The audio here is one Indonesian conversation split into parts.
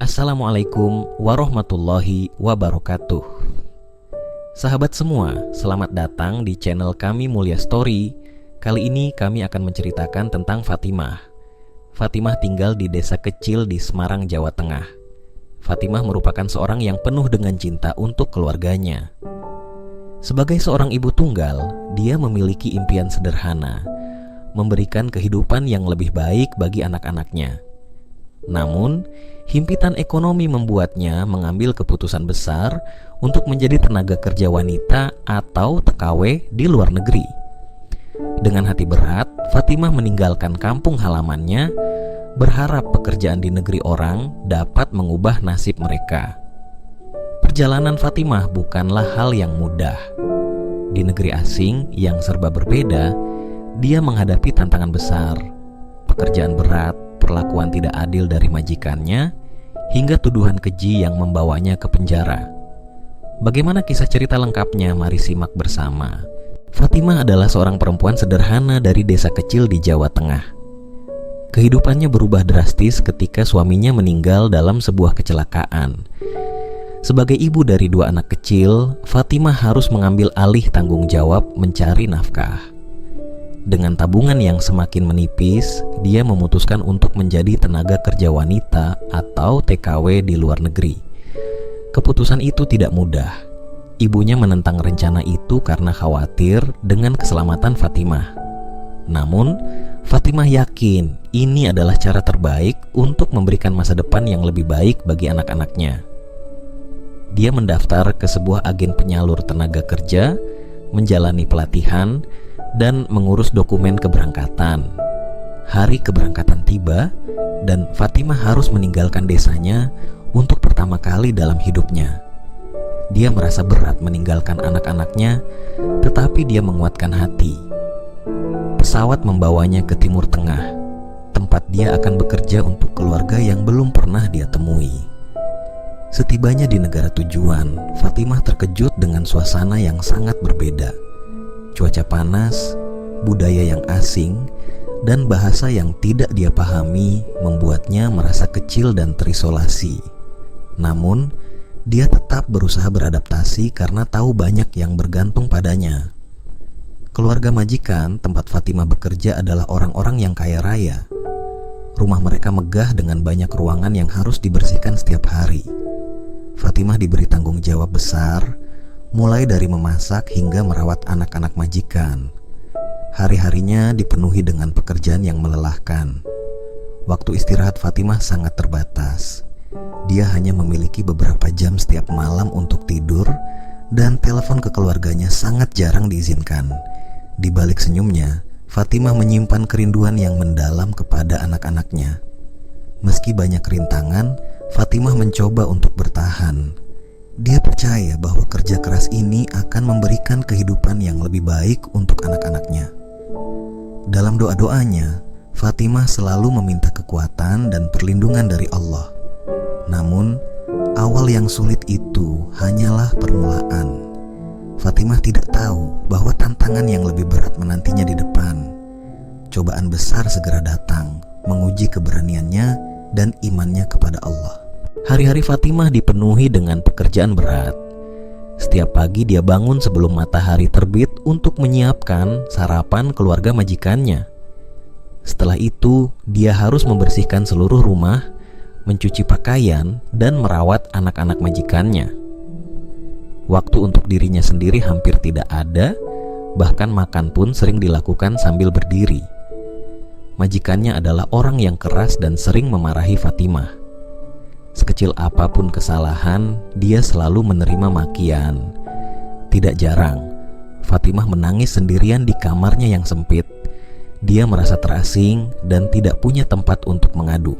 Assalamualaikum warahmatullahi wabarakatuh. Sahabat semua, selamat datang di channel kami Mulia Story. Kali ini kami akan menceritakan tentang Fatimah. Fatimah tinggal di desa kecil di Semarang, Jawa Tengah. Fatimah merupakan seorang yang penuh dengan cinta untuk keluarganya. Sebagai seorang ibu tunggal, dia memiliki impian sederhana, memberikan kehidupan yang lebih baik bagi anak-anaknya. Namun, himpitan ekonomi membuatnya mengambil keputusan besar untuk menjadi tenaga kerja wanita atau TKW di luar negeri. Dengan hati berat, Fatimah meninggalkan kampung halamannya, berharap pekerjaan di negeri orang dapat mengubah nasib mereka. Perjalanan Fatimah bukanlah hal yang mudah. Di negeri asing yang serba berbeda, dia menghadapi tantangan besar, pekerjaan berat, perlakuan tidak adil dari majikannya, hingga tuduhan keji yang membawanya ke penjara. Bagaimana kisah cerita lengkapnya? Mari simak bersama. Fatimah adalah seorang perempuan sederhana dari desa kecil di Jawa Tengah. Kehidupannya berubah drastis ketika suaminya meninggal dalam sebuah kecelakaan. Sebagai ibu dari 2 anak kecil, Fatimah harus mengambil alih tanggung jawab mencari nafkah. Dengan tabungan yang semakin menipis, dia memutuskan untuk menjadi tenaga kerja wanita atau TKW di luar negeri. Keputusan itu tidak mudah. Ibunya menentang rencana itu karena khawatir dengan keselamatan Fatimah. Namun, Fatimah yakin ini adalah cara terbaik untuk memberikan masa depan yang lebih baik bagi anak-anaknya. Dia mendaftar ke sebuah agen penyalur tenaga kerja, menjalani pelatihan, dan mengurus dokumen keberangkatan. Hari keberangkatan tiba, dan Fatimah harus meninggalkan desanya untuk pertama kali dalam hidupnya. Dia merasa berat meninggalkan anak-anaknya, tetapi dia menguatkan hati. Pesawat membawanya ke Timur Tengah, tempat dia akan bekerja untuk keluarga yang belum pernah dia temui. Setibanya di negara tujuan, Fatimah terkejut dengan suasana yang sangat berbeda. Cuaca panas, budaya yang asing, dan bahasa yang tidak dia pahami membuatnya merasa kecil dan terisolasi. Namun, dia tetap berusaha beradaptasi karena tahu banyak yang bergantung padanya. Keluarga majikan tempat Fatimah bekerja adalah orang-orang yang kaya raya. Rumah mereka megah dengan banyak ruangan yang harus dibersihkan setiap hari. Fatimah diberi tanggung jawab besar, mulai dari memasak hingga merawat anak-anak majikan. Hari-harinya dipenuhi dengan pekerjaan yang melelahkan. Waktu istirahat Fatimah sangat terbatas. Dia hanya memiliki beberapa jam setiap malam untuk tidur, dan telepon ke keluarganya sangat jarang diizinkan. Di balik senyumnya, Fatimah menyimpan kerinduan yang mendalam kepada anak-anaknya. Meski banyak rintangan, Fatimah mencoba untuk bertahan. Dia percaya bahwa kerja keras ini akan memberikan kehidupan yang lebih baik untuk anak-anaknya. Dalam doa-doanya, Fatimah selalu meminta kekuatan dan perlindungan dari Allah. Namun, awal yang sulit itu hanyalah permulaan. Fatimah tidak tahu bahwa tantangan yang lebih berat menantinya di depan. Cobaan besar segera datang, menguji keberaniannya dan imannya kepada Allah. Hari-hari Fatimah dipenuhi dengan pekerjaan berat. Setiap pagi dia bangun sebelum matahari terbit untuk menyiapkan sarapan keluarga majikannya. Setelah itu, dia harus membersihkan seluruh rumah, mencuci pakaian, dan merawat anak-anak majikannya. Waktu untuk dirinya sendiri hampir tidak ada, bahkan makan pun sering dilakukan sambil berdiri. Majikannya adalah orang yang keras dan sering memarahi Fatimah. Sekecil apapun kesalahan, dia selalu menerima makian. Tidak jarang, Fatimah menangis sendirian di kamarnya yang sempit. Dia merasa terasing dan tidak punya tempat untuk mengadu.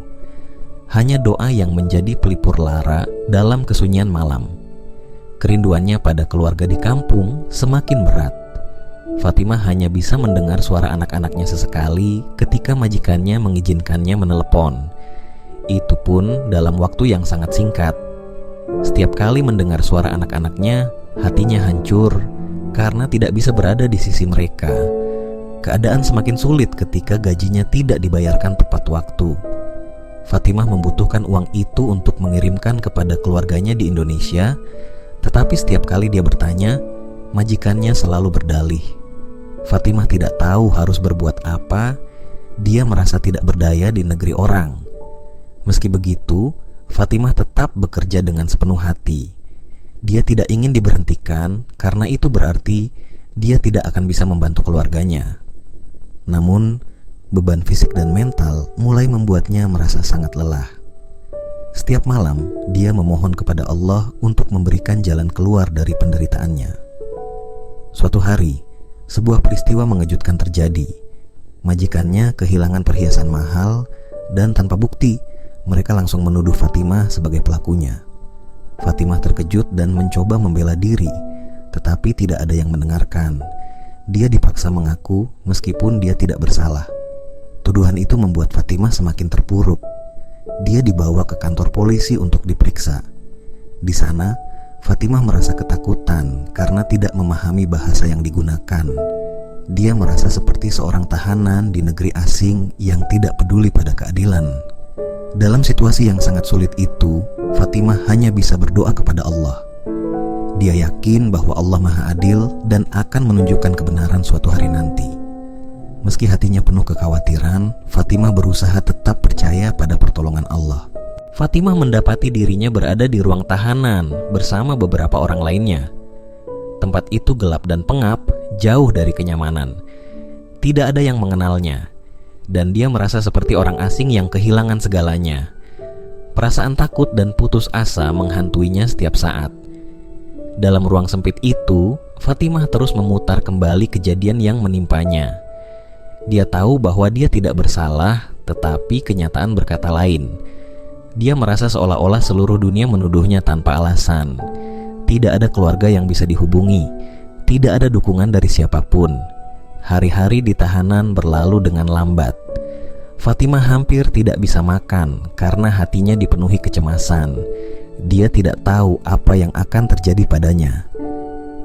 Hanya doa yang menjadi pelipur lara dalam kesunyian malam. Kerinduannya pada keluarga di kampung semakin berat. Fatimah hanya bisa mendengar suara anak-anaknya sesekali ketika majikannya mengizinkannya menelepon. Itu pun dalam waktu yang sangat singkat. Setiap kali mendengar suara anak-anaknya, hatinya hancur karena tidak bisa berada di sisi mereka. Keadaan semakin sulit ketika gajinya tidak dibayarkan tepat waktu. Fatimah membutuhkan uang itu untuk mengirimkan kepada keluarganya di Indonesia, tetapi setiap kali dia bertanya, majikannya selalu berdalih. Fatimah tidak tahu harus berbuat apa, dia merasa tidak berdaya di negeri orang. Meski begitu, Fatimah tetap bekerja dengan sepenuh hati. Dia tidak ingin diberhentikan karena itu berarti dia tidak akan bisa membantu keluarganya. Namun, beban fisik dan mental mulai membuatnya merasa sangat lelah. Setiap malam, dia memohon kepada Allah untuk memberikan jalan keluar dari penderitaannya. Suatu hari, sebuah peristiwa mengejutkan terjadi. Majikannya kehilangan perhiasan mahal dan tanpa bukti, mereka langsung menuduh Fatimah sebagai pelakunya. Fatimah terkejut dan mencoba membela diri, tetapi tidak ada yang mendengarkan. Dia dipaksa mengaku meskipun dia tidak bersalah. Tuduhan itu membuat Fatimah semakin terpuruk. Dia dibawa ke kantor polisi untuk diperiksa. Di sana, Fatimah merasa ketakutan karena tidak memahami bahasa yang digunakan. Dia merasa seperti seorang tahanan di negeri asing yang tidak peduli pada keadilan. Dalam situasi yang sangat sulit itu, Fatimah hanya bisa berdoa kepada Allah. Dia yakin bahwa Allah Maha Adil dan akan menunjukkan kebenaran suatu hari nanti. Meski hatinya penuh kekhawatiran, Fatimah berusaha tetap percaya pada pertolongan Allah. Fatimah mendapati dirinya berada di ruang tahanan bersama beberapa orang lainnya. Tempat itu gelap dan pengap, jauh dari kenyamanan. Tidak ada yang mengenalnya, dan dia merasa seperti orang asing yang kehilangan segalanya. Perasaan takut dan putus asa menghantuinya setiap saat. Dalam ruang sempit itu, Fatimah terus memutar kembali kejadian yang menimpanya. Dia tahu bahwa dia tidak bersalah, tetapi kenyataan berkata lain. Dia merasa seolah-olah seluruh dunia menuduhnya tanpa alasan. Tidak ada keluarga yang bisa dihubungi, tidak ada dukungan dari siapapun. Hari-hari di tahanan berlalu dengan lambat. Fatimah hampir tidak bisa makan karena hatinya dipenuhi kecemasan. Dia tidak tahu apa yang akan terjadi padanya.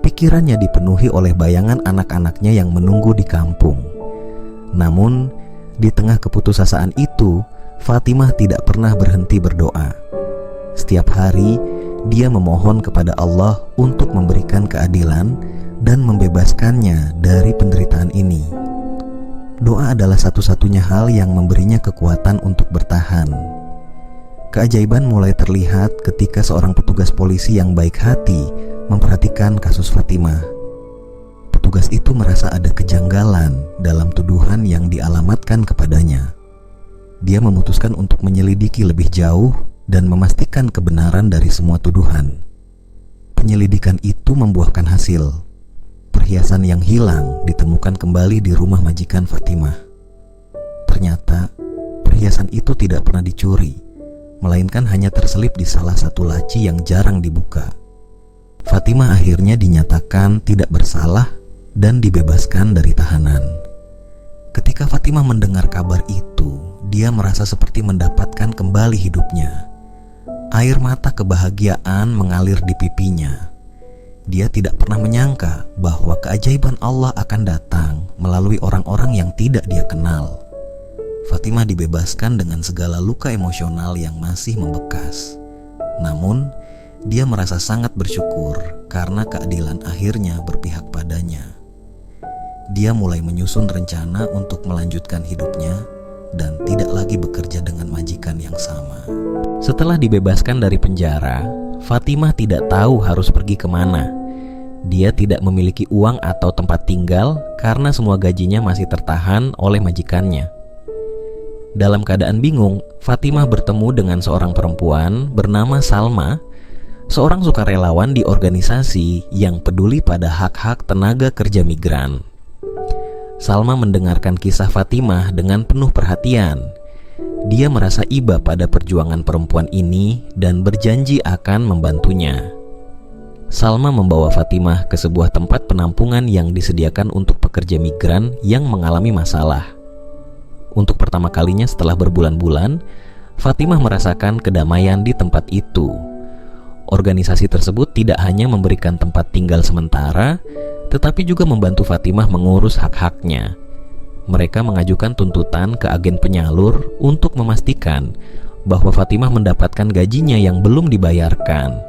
Pikirannya dipenuhi oleh bayangan anak-anaknya yang menunggu di kampung. Namun, di tengah keputusasaan itu, Fatimah tidak pernah berhenti berdoa. Setiap hari, dia memohon kepada Allah untuk memberikan keadilan dan membebaskannya dari penderitaan ini. Doa adalah satu-satunya hal yang memberinya kekuatan untuk bertahan. Keajaiban mulai terlihat ketika seorang petugas polisi yang baik hati memperhatikan kasus Fatimah. Petugas itu merasa ada kejanggalan dalam tuduhan yang dialamatkan kepadanya. Dia memutuskan untuk menyelidiki lebih jauh dan memastikan kebenaran dari semua tuduhan. Penyelidikan itu membuahkan hasil. Perhiasan yang hilang ditemukan kembali di rumah majikan Fatimah. Ternyata, perhiasan itu tidak pernah dicuri, melainkan hanya terselip di salah satu laci yang jarang dibuka. Fatimah akhirnya dinyatakan tidak bersalah dan dibebaskan dari tahanan. Ketika Fatimah mendengar kabar itu, dia merasa seperti mendapatkan kembali hidupnya. Air mata kebahagiaan mengalir di pipinya. Dia tidak pernah menyangka bahwa keajaiban Allah akan datang melalui orang-orang yang tidak dia kenal. Fatimah dibebaskan dengan segala luka emosional yang masih membekas. Namun, dia merasa sangat bersyukur karena keadilan akhirnya berpihak padanya. Dia mulai menyusun rencana untuk melanjutkan hidupnya dan tidak lagi bekerja dengan majikan yang sama. Setelah dibebaskan dari penjara, Fatimah tidak tahu harus pergi kemana. Dia tidak memiliki uang atau tempat tinggal karena semua gajinya masih tertahan oleh majikannya. Dalam keadaan bingung, Fatimah bertemu dengan seorang perempuan bernama Salma, seorang sukarelawan di organisasi yang peduli pada hak-hak tenaga kerja migran. Salma mendengarkan kisah Fatimah dengan penuh perhatian. Dia merasa iba pada perjuangan perempuan ini dan berjanji akan membantunya. Salma membawa Fatimah ke sebuah tempat penampungan yang disediakan untuk pekerja migran yang mengalami masalah. Untuk pertama kalinya setelah berbulan-bulan, Fatimah merasakan kedamaian di tempat itu. Organisasi tersebut tidak hanya memberikan tempat tinggal sementara, tetapi juga membantu Fatimah mengurus hak-haknya. Mereka mengajukan tuntutan ke agen penyalur untuk memastikan bahwa Fatimah mendapatkan gajinya yang belum dibayarkan.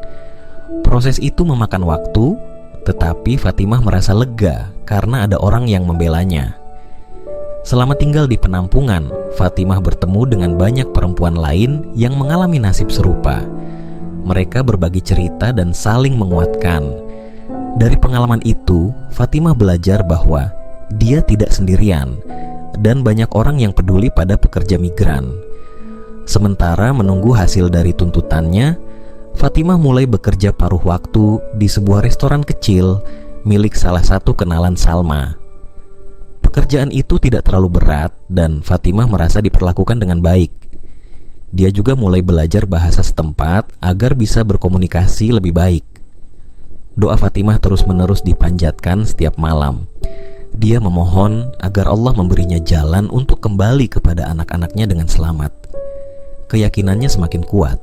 Proses itu memakan waktu, tetapi Fatimah merasa lega karena ada orang yang membelanya. Selama tinggal di penampungan, Fatimah bertemu dengan banyak perempuan lain yang mengalami nasib serupa. Mereka berbagi cerita dan saling menguatkan. Dari pengalaman itu, Fatimah belajar bahwa dia tidak sendirian dan banyak orang yang peduli pada pekerja migran. Sementara menunggu hasil dari tuntutannya, Fatimah mulai bekerja paruh waktu di sebuah restoran kecil milik salah satu kenalan Salma. Pekerjaan itu tidak terlalu berat dan Fatimah merasa diperlakukan dengan baik. Dia juga mulai belajar bahasa setempat agar bisa berkomunikasi lebih baik. Doa Fatimah terus-menerus dipanjatkan setiap malam. Dia memohon agar Allah memberinya jalan untuk kembali kepada anak-anaknya dengan selamat. Keyakinannya semakin kuat,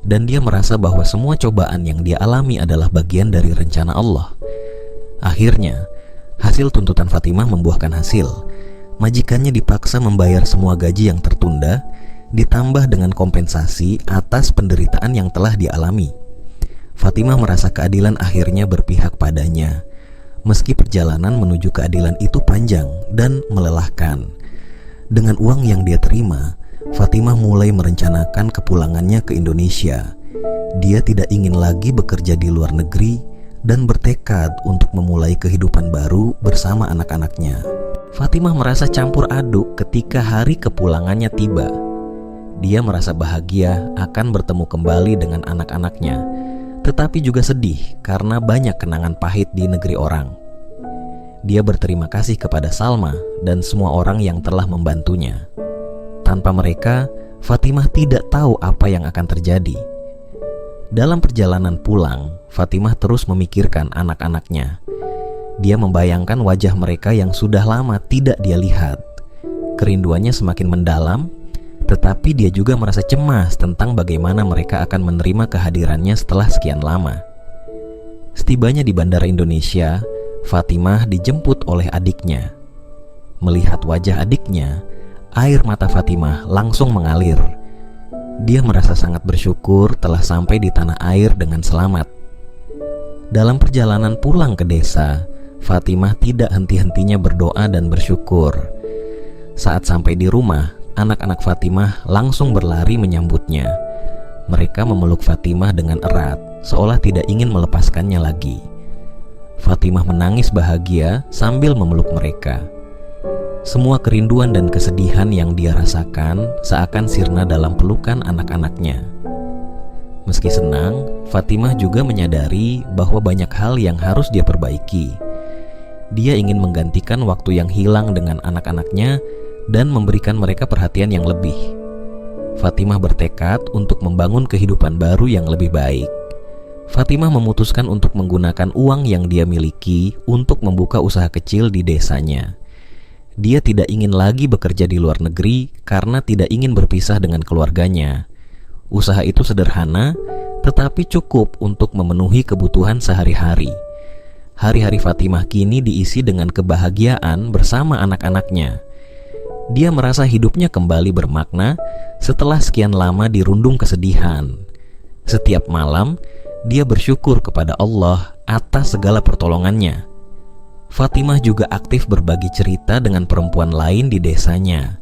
dan dia merasa bahwa semua cobaan yang dia alami adalah bagian dari rencana Allah. Akhirnya, hasil tuntutan Fatimah membuahkan hasil. Majikannya dipaksa membayar semua gaji yang tertunda, ditambah dengan kompensasi atas penderitaan yang telah dialami. Fatimah merasa keadilan akhirnya berpihak padanya. Meski perjalanan menuju keadilan itu panjang dan melelahkan. Dengan uang yang dia terima, Fatimah mulai merencanakan kepulangannya ke Indonesia. Dia tidak ingin lagi bekerja di luar negeri dan bertekad untuk memulai kehidupan baru bersama anak-anaknya. Fatimah merasa campur aduk ketika hari kepulangannya tiba. Dia merasa bahagia akan bertemu kembali dengan anak-anaknya, tetapi juga sedih karena banyak kenangan pahit di negeri orang. Dia berterima kasih kepada Salma dan semua orang yang telah membantunya. Tanpa mereka, Fatimah tidak tahu apa yang akan terjadi. Dalam perjalanan pulang, Fatimah terus memikirkan anak-anaknya. Dia membayangkan wajah mereka yang sudah lama tidak dia lihat. Kerinduannya semakin mendalam, tetapi dia juga merasa cemas tentang bagaimana mereka akan menerima kehadirannya setelah sekian lama. Setibanya di Bandara Indonesia, Fatimah dijemput oleh adiknya. Melihat wajah adiknya, air mata Fatimah langsung mengalir. Dia merasa sangat bersyukur telah sampai di tanah air dengan selamat. Dalam perjalanan pulang ke desa, Fatimah tidak henti-hentinya berdoa dan bersyukur. Saat sampai di rumah, anak-anak Fatimah langsung berlari menyambutnya. Mereka memeluk Fatimah dengan erat, seolah tidak ingin melepaskannya lagi. Fatimah menangis bahagia sambil memeluk mereka. Semua kerinduan dan kesedihan yang dia rasakan seakan sirna dalam pelukan anak-anaknya. Meski senang, Fatimah juga menyadari bahwa banyak hal yang harus dia perbaiki. Dia ingin menggantikan waktu yang hilang dengan anak-anaknya dan memberikan mereka perhatian yang lebih. Fatimah bertekad untuk membangun kehidupan baru yang lebih baik. Fatimah memutuskan untuk menggunakan uang yang dia miliki untuk membuka usaha kecil di desanya. Dia tidak ingin lagi bekerja di luar negeri karena tidak ingin berpisah dengan keluarganya. Usaha itu sederhana, tetapi cukup untuk memenuhi kebutuhan sehari-hari. Hari-hari Fatimah kini diisi dengan kebahagiaan bersama anak-anaknya. Dia merasa hidupnya kembali bermakna setelah sekian lama dirundung kesedihan. Setiap malam, dia bersyukur kepada Allah atas segala pertolongannya. Fatimah juga aktif berbagi cerita dengan perempuan lain di desanya.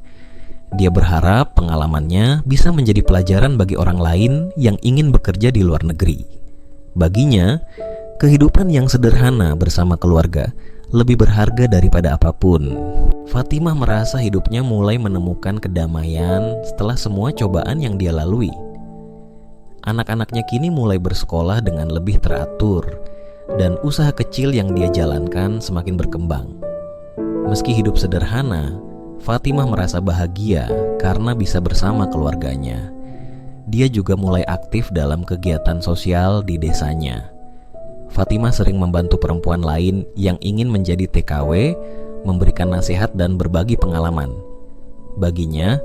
Dia berharap pengalamannya bisa menjadi pelajaran bagi orang lain yang ingin bekerja di luar negeri. Baginya, kehidupan yang sederhana bersama keluarga lebih berharga daripada apapun. Fatimah merasa hidupnya mulai menemukan kedamaian setelah semua cobaan yang dia lalui. Anak-anaknya kini mulai bersekolah dengan lebih teratur, dan usaha kecil yang dia jalankan semakin berkembang. Meski hidup sederhana, Fatimah merasa bahagia karena bisa bersama keluarganya. Dia juga mulai aktif dalam kegiatan sosial di desanya. Fatimah sering membantu perempuan lain yang ingin menjadi TKW, memberikan nasihat dan berbagi pengalaman. Baginya,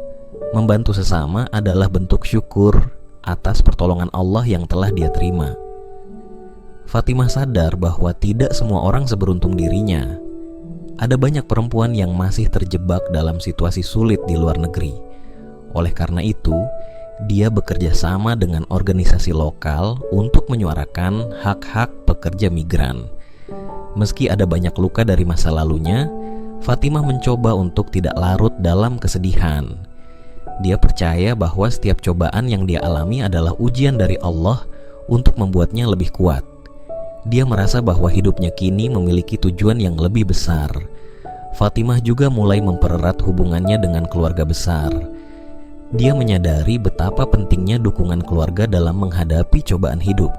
membantu sesama adalah bentuk syukur atas pertolongan Allah yang telah dia terima. Fatimah sadar bahwa tidak semua orang seberuntung dirinya. Ada banyak perempuan yang masih terjebak dalam situasi sulit di luar negeri. Oleh karena itu, dia bekerja sama dengan organisasi lokal untuk menyuarakan hak-hak pekerja migran. Meski ada banyak luka dari masa lalunya, Fatimah mencoba untuk tidak larut dalam kesedihan. Dia percaya bahwa setiap cobaan yang dia alami adalah ujian dari Allah untuk membuatnya lebih kuat. Dia merasa bahwa hidupnya kini memiliki tujuan yang lebih besar. Fatimah juga mulai mempererat hubungannya dengan keluarga besar. Dia menyadari betapa pentingnya dukungan keluarga dalam menghadapi cobaan hidup.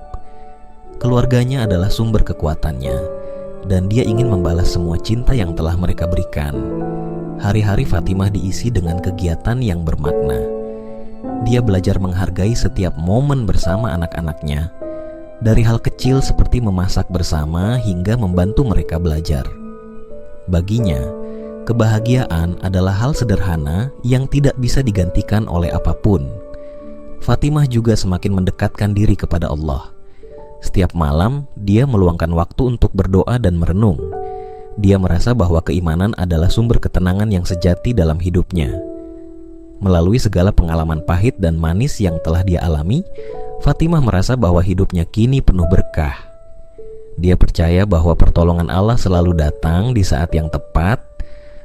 Keluarganya adalah sumber kekuatannya, dan dia ingin membalas semua cinta yang telah mereka berikan. Hari-hari Fatimah diisi dengan kegiatan yang bermakna. Dia belajar menghargai setiap momen bersama anak-anaknya, dari hal kecil seperti memasak bersama hingga membantu mereka belajar. Baginya, kebahagiaan adalah hal sederhana yang tidak bisa digantikan oleh apapun. Fatimah juga semakin mendekatkan diri kepada Allah. Setiap malam, dia meluangkan waktu untuk berdoa dan merenung. Dia merasa bahwa keimanan adalah sumber ketenangan yang sejati dalam hidupnya. Melalui segala pengalaman pahit dan manis yang telah dia alami, Fatimah merasa bahwa hidupnya kini penuh berkah. Dia percaya bahwa pertolongan Allah selalu datang di saat yang tepat,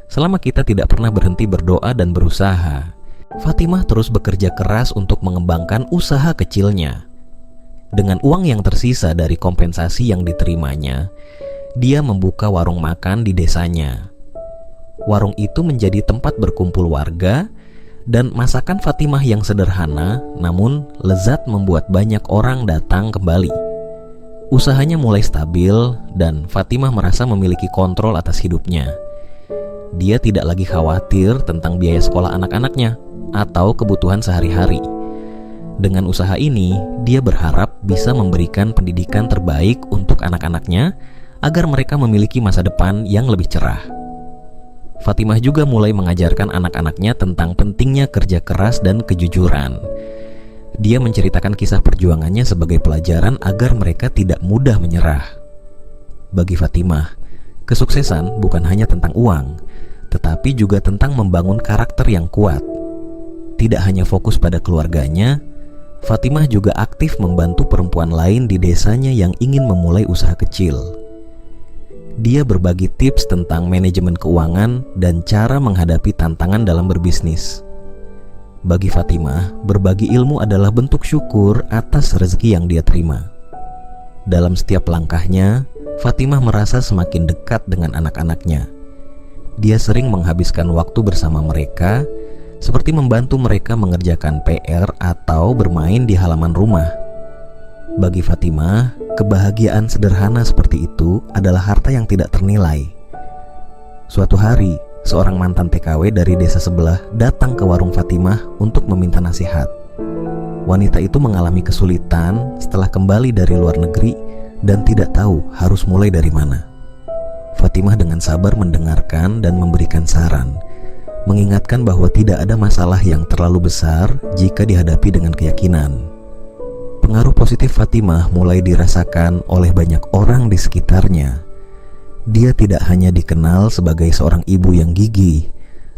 selama kita tidak pernah berhenti berdoa dan berusaha. Fatimah terus bekerja keras untuk mengembangkan usaha kecilnya. Dengan uang yang tersisa dari kompensasi yang diterimanya, dia membuka warung makan di desanya. Warung itu menjadi tempat berkumpul warga, dan masakan Fatimah yang sederhana namun lezat membuat banyak orang datang kembali. Usahanya mulai stabil dan Fatimah merasa memiliki kontrol atas hidupnya. Dia tidak lagi khawatir tentang biaya sekolah anak-anaknya atau kebutuhan sehari-hari. Dengan usaha ini, dia berharap bisa memberikan pendidikan terbaik untuk anak-anaknya agar mereka memiliki masa depan yang lebih cerah. Fatimah juga mulai mengajarkan anak-anaknya tentang pentingnya kerja keras dan kejujuran. Dia menceritakan kisah perjuangannya sebagai pelajaran agar mereka tidak mudah menyerah. Bagi Fatimah, kesuksesan bukan hanya tentang uang, tetapi juga tentang membangun karakter yang kuat. Tidak hanya fokus pada keluarganya, Fatimah juga aktif membantu perempuan lain di desanya yang ingin memulai usaha kecil. Dia berbagi tips tentang manajemen keuangan dan cara menghadapi tantangan dalam berbisnis. Bagi Fatimah, berbagi ilmu adalah bentuk syukur atas rezeki yang dia terima. Dalam setiap langkahnya, Fatimah merasa semakin dekat dengan anak-anaknya. Dia sering menghabiskan waktu bersama mereka, seperti membantu mereka mengerjakan PR atau bermain di halaman rumah. Bagi Fatimah, kebahagiaan sederhana seperti itu adalah harta yang tidak ternilai. Suatu hari, seorang mantan TKW dari desa sebelah datang ke warung Fatimah untuk meminta nasihat. Wanita itu mengalami kesulitan setelah kembali dari luar negeri dan tidak tahu harus mulai dari mana. Fatimah dengan sabar mendengarkan dan memberikan saran, mengingatkan bahwa tidak ada masalah yang terlalu besar jika dihadapi dengan keyakinan. Pengaruh positif Fatimah mulai dirasakan oleh banyak orang di sekitarnya. Dia tidak hanya dikenal sebagai seorang ibu yang gigih,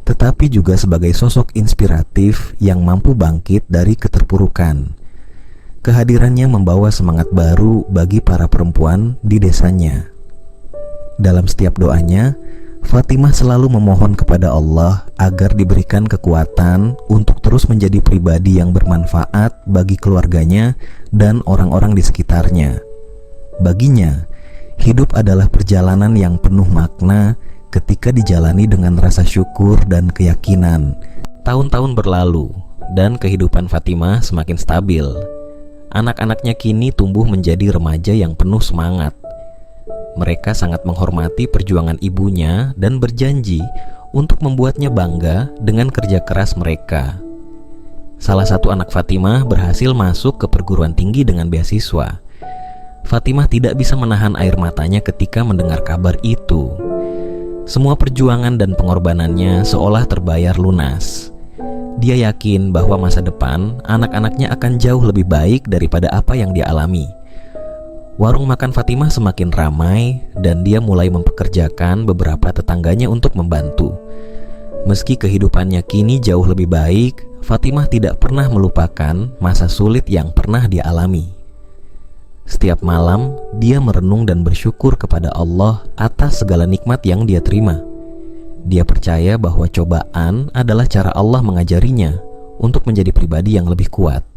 tetapi juga sebagai sosok inspiratif yang mampu bangkit dari keterpurukan. Kehadirannya membawa semangat baru bagi para perempuan di desanya. Dalam setiap doanya, Fatimah selalu memohon kepada Allah agar diberikan kekuatan untuk terus menjadi pribadi yang bermanfaat bagi keluarganya dan orang-orang di sekitarnya. Baginya, hidup adalah perjalanan yang penuh makna ketika dijalani dengan rasa syukur dan keyakinan. Tahun-tahun berlalu dan kehidupan Fatimah semakin stabil. Anak-anaknya kini tumbuh menjadi remaja yang penuh semangat. Mereka sangat menghormati perjuangan ibunya dan berjanji untuk membuatnya bangga dengan kerja keras mereka. Salah satu anak Fatimah berhasil masuk ke perguruan tinggi dengan beasiswa. Fatimah tidak bisa menahan air matanya ketika mendengar kabar itu. Semua perjuangan dan pengorbanannya seolah terbayar lunas. Dia yakin bahwa masa depan anak-anaknya akan jauh lebih baik daripada apa yang dia alami. Warung makan Fatimah semakin ramai dan dia mulai mempekerjakan beberapa tetangganya untuk membantu. Meski kehidupannya kini jauh lebih baik, Fatimah tidak pernah melupakan masa sulit yang pernah dia alami. Setiap malam, dia merenung dan bersyukur kepada Allah atas segala nikmat yang dia terima. Dia percaya bahwa cobaan adalah cara Allah mengajarinya untuk menjadi pribadi yang lebih kuat.